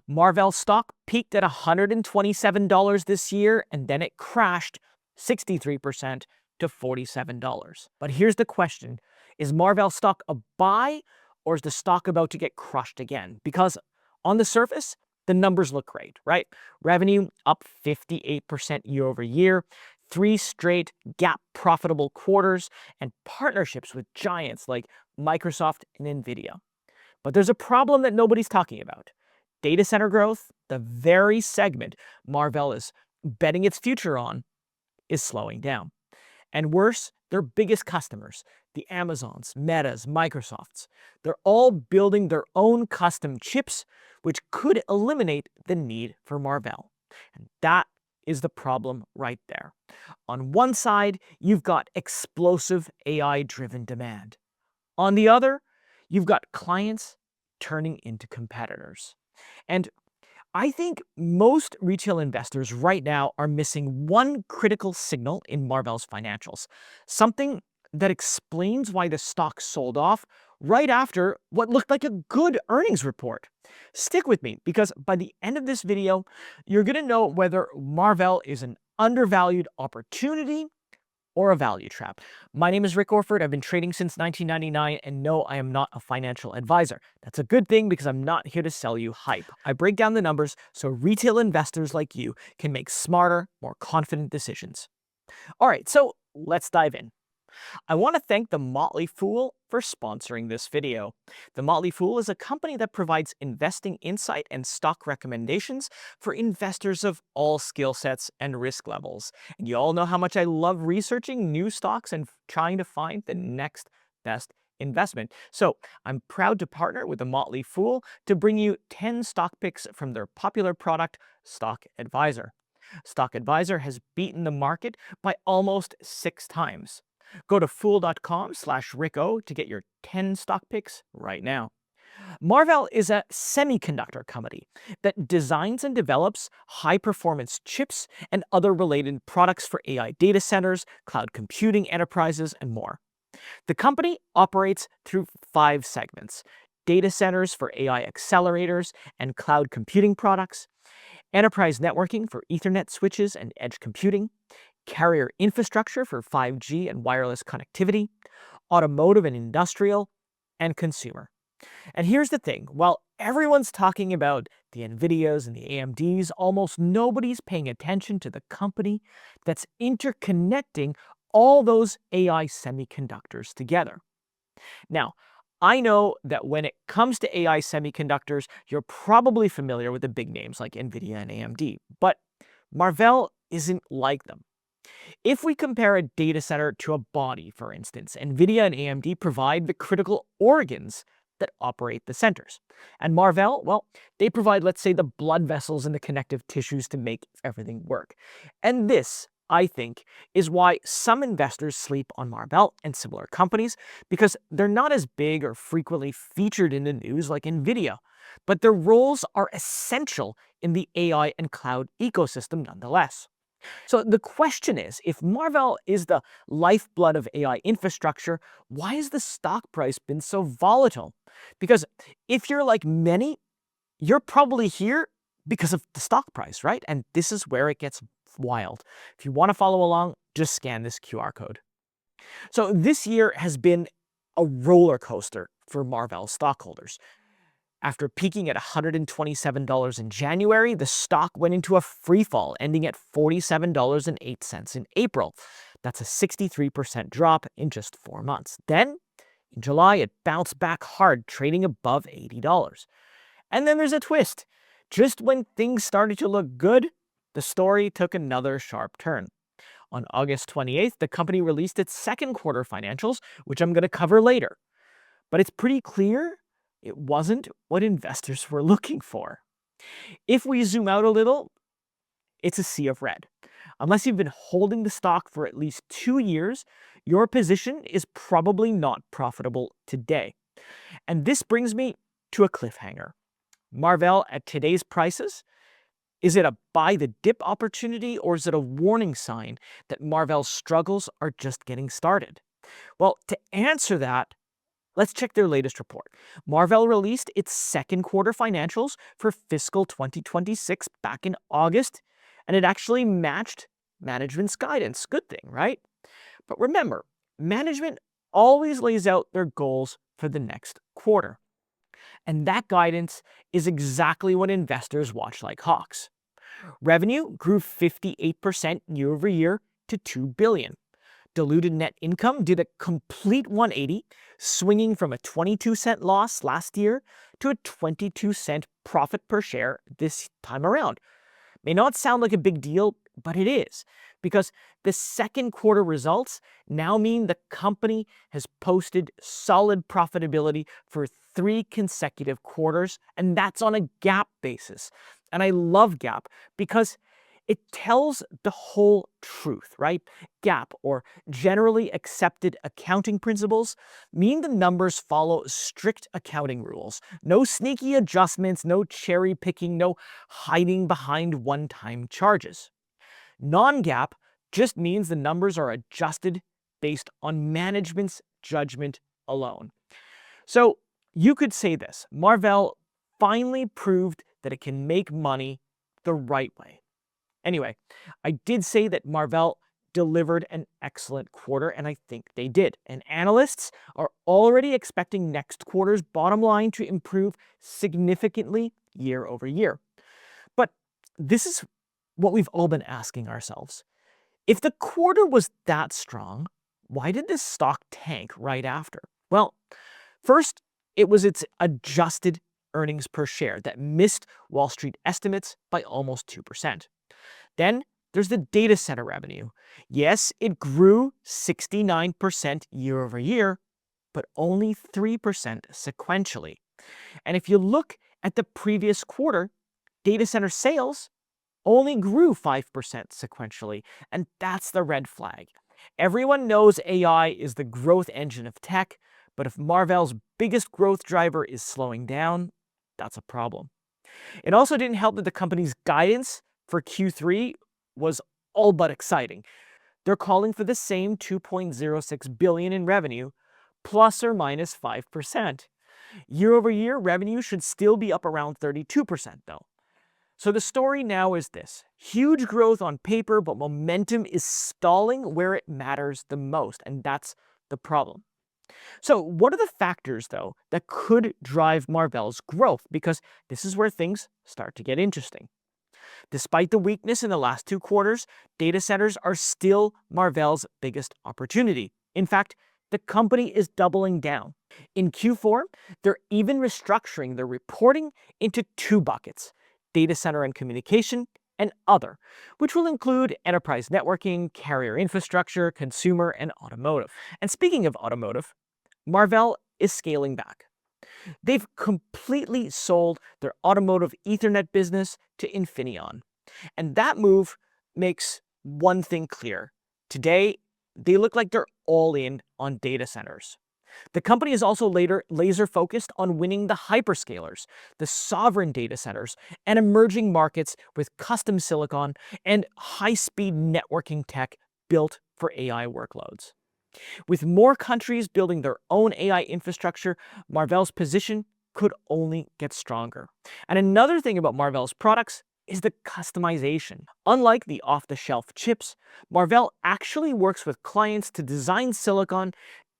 Marvell stock peaked at $127 this year, and then it crashed 63% to $47. But here's the question. Is Marvell stock a buy, or is the stock about to get crushed again? Because on the surface, the numbers look great, right? Revenue up 58% year over year, 3 straight GAAP profitable quarters, and partnerships with giants like Microsoft and NVIDIA. But there's a problem that nobody's talking about. Data center growth, the very segment Marvell is betting its future on, is slowing down. And worse, their biggest customers, the Amazons, Metas, Microsofts, they're all building their own custom chips, which could eliminate the need for Marvell. And that is the problem right there. On one side, you've got explosive AI-driven demand. On the other, you've got clients turning into competitors. And I think most retail investors right now are missing one critical signal in Marvell's financials, something that explains why the stock sold off right after what looked like a good earnings report. Stick with me, because by the end of this video, you're going to know whether Marvell is an undervalued opportunity or a value trap. My name is Rick Orford. I've been trading since 1999, and no, I am not a financial advisor. That's a good thing, because I'm not here to sell you hype. I break down the numbers so retail investors like you can make smarter, more confident decisions. All right, so let's dive in. I want to thank The Motley Fool for sponsoring this video. The Motley Fool is a company that provides investing insight and stock recommendations for investors of all skill sets and risk levels. And you all know how much I love researching new stocks and trying to find the next best investment. So I'm proud to partner with The Motley Fool to bring you 10 stock picks from their popular product, Stock Advisor. Stock Advisor has beaten the market by almost 6 times. Go to fool.com/ricko to get your 10 stock picks right now. Marvell is a semiconductor company that designs and develops high-performance chips and other related products for AI data centers, cloud computing enterprises, and more. The company operates through 5 segments: data centers for AI accelerators and cloud computing products, enterprise networking for Ethernet switches and edge computing, carrier infrastructure for 5G and wireless connectivity, automotive and industrial, and consumer. And here's the thing, while everyone's talking about the Nvidias and the AMDs, almost nobody's paying attention to the company that's interconnecting all those AI semiconductors together. Now, I know that when it comes to AI semiconductors, you're probably familiar with the big names like Nvidia and AMD, but Marvell isn't like them. If we compare a data center to a body, for instance, Nvidia and AMD provide the critical organs that operate the centers. And Marvell, well, they provide, let's say, the blood vessels and the connective tissues to make everything work. And this, I think, is why some investors sleep on Marvell and similar companies, because they're not as big or frequently featured in the news like Nvidia, but their roles are essential in the AI and cloud ecosystem nonetheless. So the question is, if Marvell is the lifeblood of AI infrastructure, why has the stock price been so volatile? Because if you're like many, you're probably here because of the stock price, right? And this is where it gets wild. If you want to follow along, just scan this QR code. So this year has been a roller coaster for Marvell stockholders. After peaking at $127 in January, the stock went into a free fall, ending at $47.08 in April. That's a 63% drop in just 4 months. Then, in July, it bounced back hard, trading above $80. And then there's a twist. Just when things started to look good, the story took another sharp turn. On August 28th, the company released its second quarter financials, which I'm going to cover later. But it's pretty clear it wasn't what investors were looking for. If we zoom out a little, it's a sea of red. Unless you've been holding the stock for at least 2 years, your position is probably not profitable today. And this brings me to a cliffhanger. Marvell at today's prices, is it a buy the dip opportunity, or is it a warning sign that Marvell's struggles are just getting started? Well, to answer that, Let's check their latest report. Marvell released its second quarter financials for fiscal 2026 back in August, and it actually matched management's guidance. Good thing, right? But remember, management always lays out their goals for the next quarter. And that guidance is exactly what investors watch like hawks. Revenue grew 58% year over year to $2 billion. Diluted net income did a complete 180, swinging from a 22-cent loss last year to a 22-cent profit per share this time around. May not sound like a big deal, but it is, because the second quarter results now mean the company has posted solid profitability for 3 consecutive quarters, and that's on a GAAP basis. And I love GAAP because it tells the whole truth, right? GAAP, or generally accepted accounting principles, mean the numbers follow strict accounting rules. No sneaky adjustments, no cherry picking, no hiding behind one-time charges. Non-GAAP just means the numbers are adjusted based on management's judgment alone. So you could say this: Marvell finally proved that it can make money the right way. Anyway, I did say that Marvell delivered an excellent quarter, and I think they did. And analysts are already expecting next quarter's bottom line to improve significantly year over year. But this is what we've all been asking ourselves. If the quarter was that strong, why did this stock tank right after? Well, first, it was its adjusted earnings per share that missed Wall Street estimates by almost 2%. Then there's the data center revenue. Yes, it grew 69% year over year, but only 3% sequentially. And if you look at the previous quarter, data center sales only grew 5% sequentially, and that's the red flag. Everyone knows AI is the growth engine of tech, but if Marvell's biggest growth driver is slowing down, that's a problem. It also didn't help that the company's guidance for Q3 was all but exciting. They're calling for the same $2.06 billion in revenue, plus or minus 5%. Year over year, revenue should still be up around 32% though. So the story now is this: huge growth on paper, but momentum is stalling where it matters the most, and that's the problem. So what are the factors, though, that could drive Marvell's growth? Because this is where things start to get interesting. Despite the weakness in the last 2 quarters, data centers are still Marvell's biggest opportunity. In fact, the company is doubling down. In Q4, they're even restructuring their reporting into 2 buckets: data center and communication, and other, which will include enterprise networking, carrier infrastructure, consumer, and automotive. And speaking of automotive, Marvell is scaling back. They've completely sold their automotive Ethernet business to Infineon. And that move makes one thing clear. Today, they look like they're all in on data centers. The company is also laser focused on winning the hyperscalers, the sovereign data centers, and emerging markets with custom silicon and high-speed networking tech built for AI workloads. With more countries building their own AI infrastructure, Marvell's position could only get stronger. And another thing about Marvell's products is the customization. Unlike the off-the-shelf chips, Marvell actually works with clients to design silicon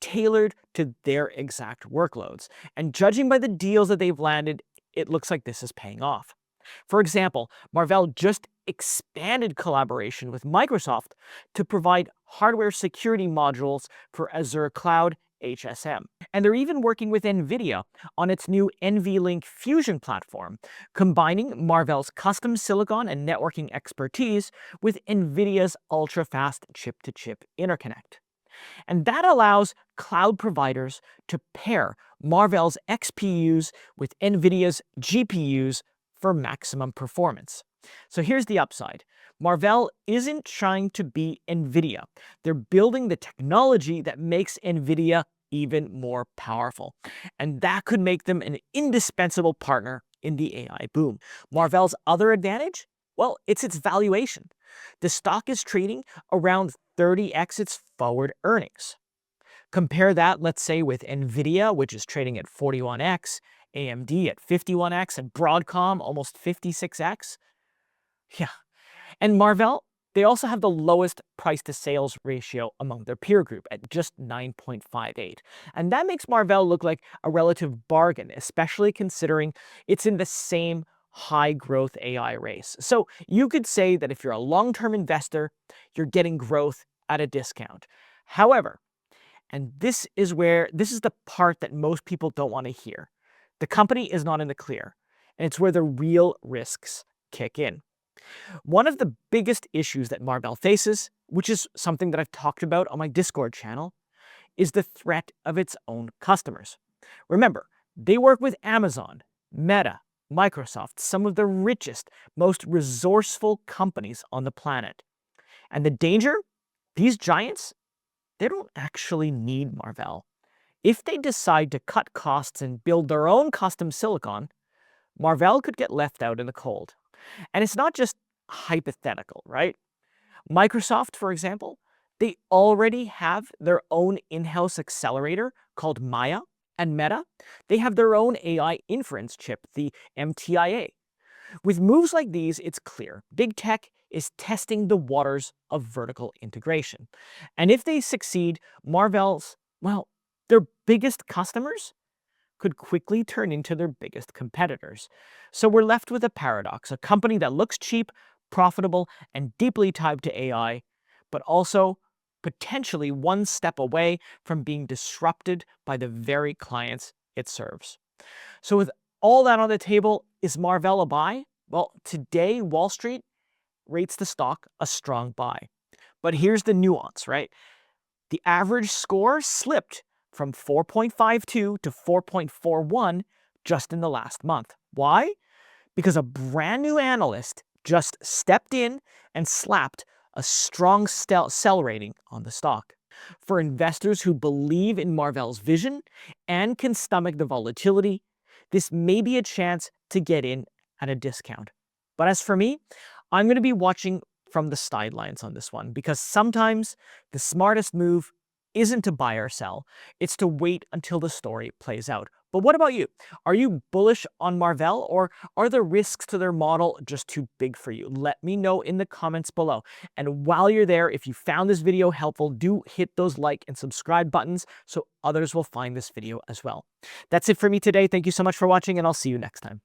tailored to their exact workloads. And judging by the deals that they've landed, it looks like this is paying off. For example, Marvell just expanded collaboration with Microsoft to provide hardware security modules for Azure Cloud HSM. And they're even working with NVIDIA on its new NVLink Fusion platform, combining Marvell's custom silicon and networking expertise with NVIDIA's ultra-fast chip-to-chip interconnect. And that allows cloud providers to pair Marvell's XPUs with NVIDIA's GPUs for maximum performance. So here's the upside. Marvell isn't trying to be NVIDIA. They're building the technology that makes NVIDIA even more powerful. And that could make them an indispensable partner in the AI boom. Marvell's other advantage? Well, it's its valuation. The stock is trading around 30x its forward earnings. Compare that, let's say, with Nvidia, which is trading at 41x, AMD at 51x, and Broadcom almost 56x. Yeah. And Marvell, they also have the lowest price to sales ratio among their peer group at just 9.58. And that makes Marvell look like a relative bargain, especially considering it's in the same high growth AI race. So you could say that if you're a long-term investor, you're getting growth at a discount. However, and this is the part that most people don't want to hear. The company is not in the clear, and it's where the real risks kick in. One of the biggest issues that Marvell faces, which is something that I've talked about on my Discord channel, is the threat of its own customers. Remember, they work with Amazon, Meta, Microsoft, some of the richest, most resourceful companies on the planet. And the danger? These giants, they don't actually need Marvell. If they decide to cut costs and build their own custom silicon, Marvell could get left out in the cold. And it's not just hypothetical, right? Microsoft, for example, they already have their own in-house accelerator called Maya, and Meta, they have their own AI inference chip, the MTIA. With moves like these, it's clear big tech is testing the waters of vertical integration. And if they succeed, Marvell's, well, their biggest customers could quickly turn into their biggest competitors. So we're left with a paradox, a company that looks cheap, profitable, and deeply tied to AI, but also potentially one step away from being disrupted by the very clients it serves. So with all that on the table, is Marvell a buy? Well, today Wall Street rates the stock a strong buy. But here's the nuance, right? The average score slipped from 4.52 to 4.41 just in the last month. Why? Because a brand new analyst just stepped in and slapped a strong sell rating on the stock. For investors who believe in Marvell's vision and can stomach the volatility, this may be a chance to get in at a discount. But as for me, I'm going to be watching from the sidelines on this one because sometimes the smartest move isn't to buy or sell, it's to wait until the story plays out. But what about you? Are you bullish on Marvell, or are the risks to their model just too big for you? Let me know in the comments below. And while you're there, if you found this video helpful, do hit those like and subscribe buttons so others will find this video as well. That's it for me today. Thank you so much for watching, and I'll see you next time.